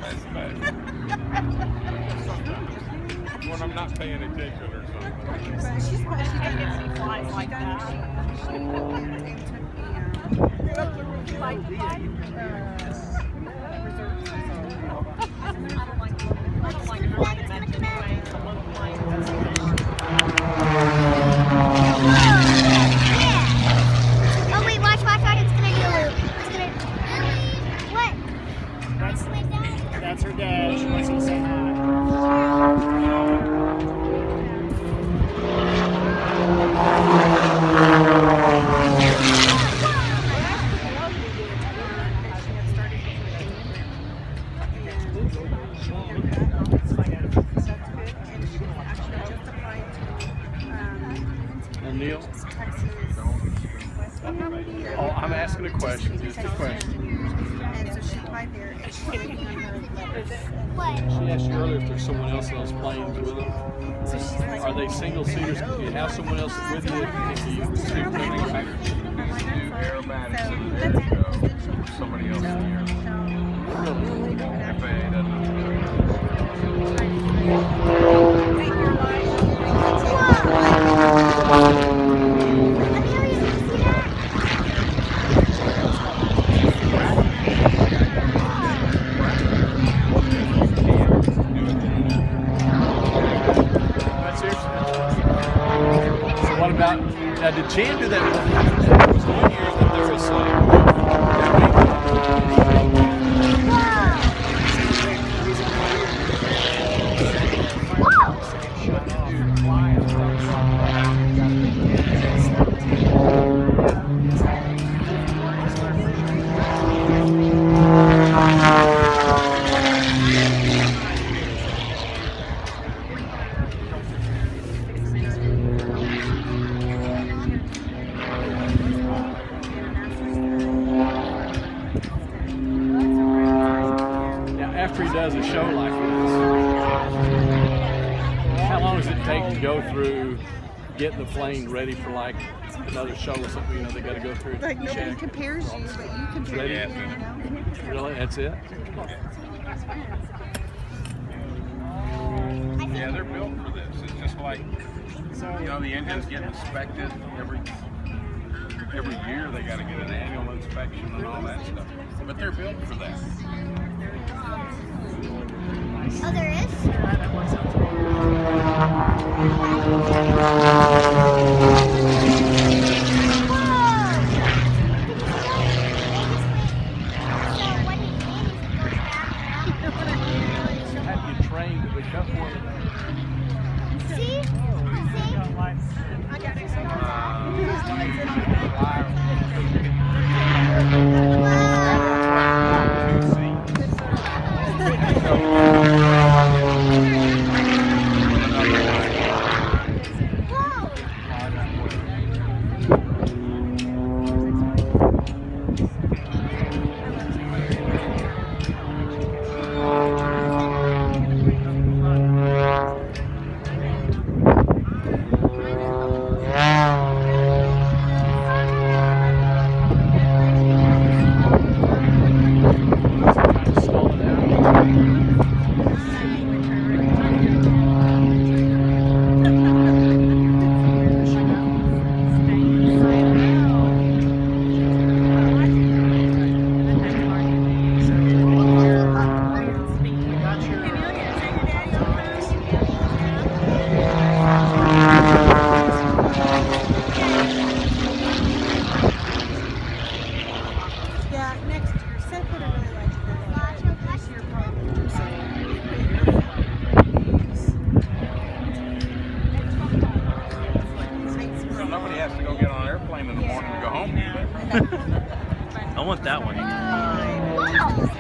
That's bad. When I'm not paying attention or something. She's flies like that. Like the fly? I don't like flying that anyway. It's a low plane. Oh wait, watch, it's gonna do a loop. It's gonna... What? That's her dad. She wants you to say hi. Neil? Oh, I'm asking a question. Just a question. And so she applied there and she's waiting on her letters. What? She asked you earlier if there's someone else on those planes with them. So she's like, Are they single seaters? Could you have someone else with you if you sleep coming back? Aerobatics and somebody else in here. FAA doesn't. So what about, now did Jan do that? There was 1 year that there was after he does a show like this, how long does it take to go through getting the plane ready for like another show or something? You know, they got to go through. like nobody compares you, but you compare Ready? you, you know? Really? That's it? Yeah, they're built for this. It's just like, you know, the engines get inspected every year. They got to get an annual inspection and all that stuff. But they're built for that. Oh, there is? Have you trained to become one? See? I got it. Yeah, next year. Seth would have really liked that. This year probably. So nobody has to go get on an airplane in the morning and go home. I want that one. Wow.